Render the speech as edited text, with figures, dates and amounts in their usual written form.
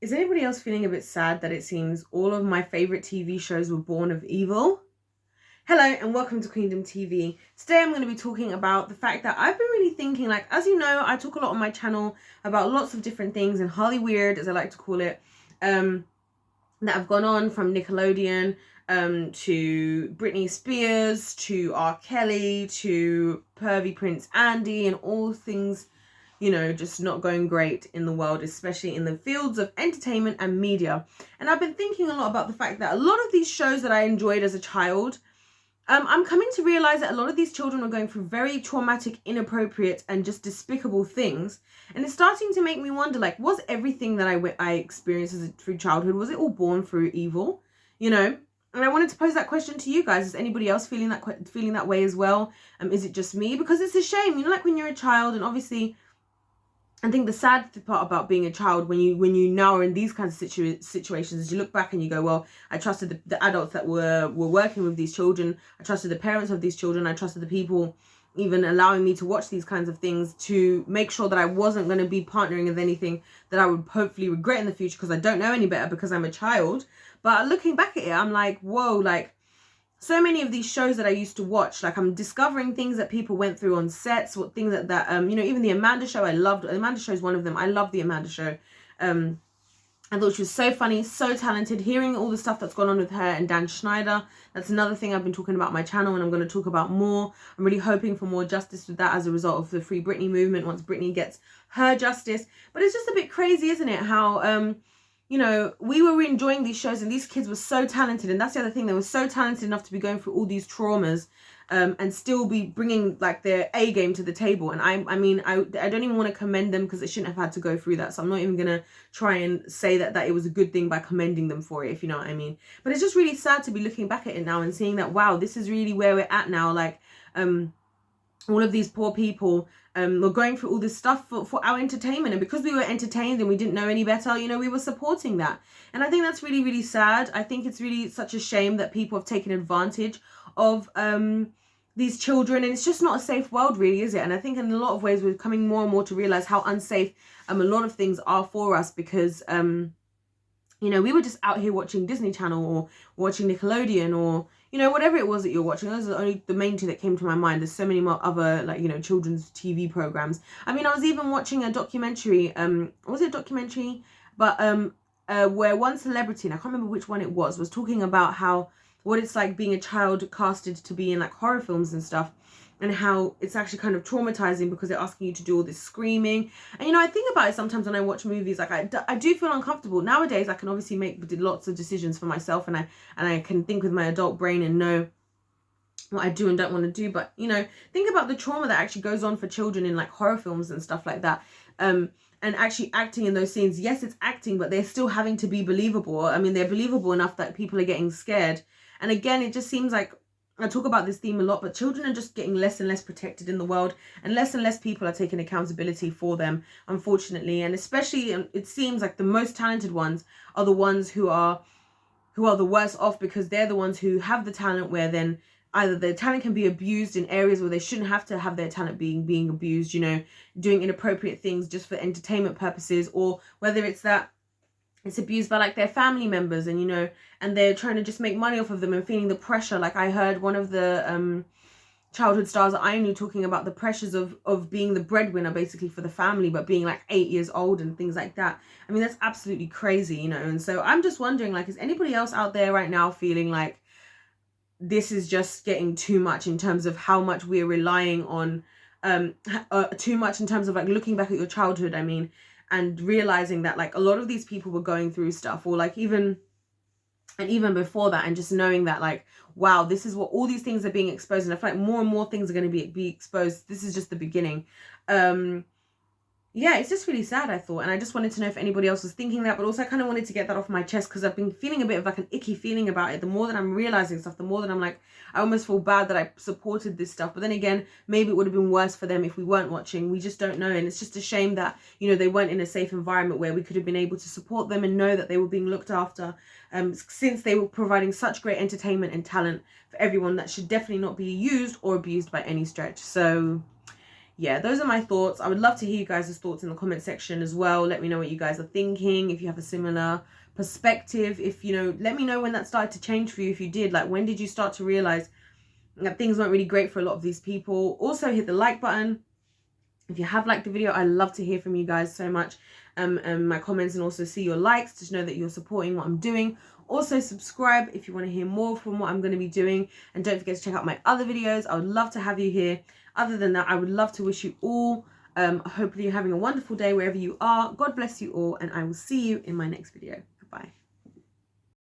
Is anybody else feeling a bit sad that it seems all of my favorite TV shows were born of evil? Hello and welcome to Queendom TV. Today I'm going to be talking about the fact that I've been really thinking, like, as you know, I talk a lot on my channel about lots of different things, and Hollyweird, as I like to call it, that have gone on, from Nickelodeon to Britney Spears to R. Kelly to pervy Prince Andy, and all things, you know, just not going great in the world, especially in the fields of entertainment and media. And I've been thinking a lot about the fact that a lot of these shows that I enjoyed as a child, I'm coming to realize that a lot of these children are going through very traumatic, inappropriate, and just despicable things. And it's starting to make me wonder, like, was everything that I experienced through childhood, was it all born through evil? You know? And I wanted to pose that question to you guys. Is anybody else feeling that way as well? Is it just me? Because it's a shame, you know, like when you're a child, and obviously I think the sad part about being a child, when you now are in these kinds of situations, is you look back and you go, well, I trusted the adults that were working with these children. I trusted the parents of these children. I trusted the people even allowing me to watch these kinds of things, to make sure that I wasn't going to be partnering with anything that I would hopefully regret in the future, because I don't know any better because I'm a child. But looking back at it, I'm like, whoa, like, so many of these shows that I used to watch, like, I'm discovering things that people went through on sets, what things that you know, even the Amanda Show, I loved. The Amanda Show is one of them. I love the Amanda Show. I thought she was so funny, so talented. Hearing all the stuff that's gone on with her and Dan Schneider, that's another thing I've been talking about on my channel, and I'm going to talk about more. I'm really hoping for more justice with that as a result of the Free Britney movement, once Britney gets her justice. But it's just a bit crazy, isn't it, how you know, we were enjoying these shows and these kids were so talented. And that's the other thing, they were so talented enough to be going through all these traumas and still be bringing, like, their A game to the table. And I mean, I don't even want to commend them, because they shouldn't have had to go through that. So I'm not even going to try and say that it was a good thing by commending them for it, if you know what I mean. But it's just really sad to be looking back at it now and seeing that, wow, this is really where we're at now. Like, all of these poor people were going through all this stuff for our entertainment, and because we were entertained and we didn't know any better, you know, we were supporting that. And I think that's really, really sad. I think it's really such a shame that people have taken advantage of these children, and it's just not a safe world, really, is it? And I think in a lot of ways we're coming more and more to realize how unsafe a lot of things are for us, because you know, we were just out here watching Disney Channel or watching Nickelodeon, or, you know, whatever it was that you're watching. Those are only the main two that came to my mind. There's so many more other, like, you know, children's TV programs. I mean, I was even watching a documentary, was it a documentary? But where one celebrity, and I can't remember which one it was talking about what it's like being a child casted to be in, like, horror films and stuff, and how it's actually kind of traumatizing because they're asking you to do all this screaming. And, you know, I think about it sometimes when I watch movies, like, I do feel uncomfortable. Nowadays, I can obviously make lots of decisions for myself, and I can think with my adult brain and know what I do and don't want to do. But, you know, think about the trauma that actually goes on for children in, like, horror films and stuff like that. And actually acting in those scenes. Yes, it's acting, but they're still having to be believable. I mean, they're believable enough that people are getting scared. And again, it just seems like, I talk about this theme a lot, but children are just getting less and less protected in the world, and less people are taking accountability for them, unfortunately. And especially, it seems like the most talented ones are the ones who are the worst off, because they're the ones who have the talent, where then either their talent can be abused in areas where they shouldn't have to have their talent being abused, you know, doing inappropriate things just for entertainment purposes, or whether it's that it's abused by, like, their family members, and, you know, and they're trying to just make money off of them and feeling the pressure. Like, I heard one of the childhood stars that I knew talking about the pressures of being the breadwinner, basically, for the family, but being, like, 8 years old and things like that. I mean, that's absolutely crazy, you know. And so I'm just wondering, like, is anybody else out there right now feeling like this is just getting too much in terms of how much we're relying on, too much in terms of, like, looking back at your childhood, I mean, and realizing that, like, a lot of these people were going through stuff, or, like, even before that, and just knowing that, like, wow, this is what all these things are being exposed, and I feel like more and more things are going to be exposed. This is just the beginning. Yeah, it's just really sad, I thought. And I just wanted to know if anybody else was thinking that, but also I kind of wanted to get that off my chest, because I've been feeling a bit of, like, an icky feeling about it. The more that I'm realizing stuff, the more that I'm like, I almost feel bad that I supported this stuff. But then again, maybe it would have been worse for them if we weren't watching. We just don't know. And it's just a shame that, you know, they weren't in a safe environment where we could have been able to support them and know that they were being looked after, since they were providing such great entertainment and talent for everyone that should definitely not be used or abused by any stretch. So yeah, those are my thoughts. I would love to hear you guys' thoughts in the comment section as well. Let me know what you guys are thinking, if you have a similar perspective, if, you know, let me know when that started to change for you, if you did. Like, when did you start to realize that things weren't really great for a lot of these people? Also, hit the like button if you have liked the video. I love to hear from you guys so much, my comments, and also see your likes to know that you're supporting what I'm doing. Also, subscribe if you want to hear more from what I'm going to be doing, and don't forget to check out my other videos. I would love to have you here. Other than that, I would love to wish you all hopefully you're having a wonderful day wherever you are. God bless you all, and I will see you in my next video. Goodbye.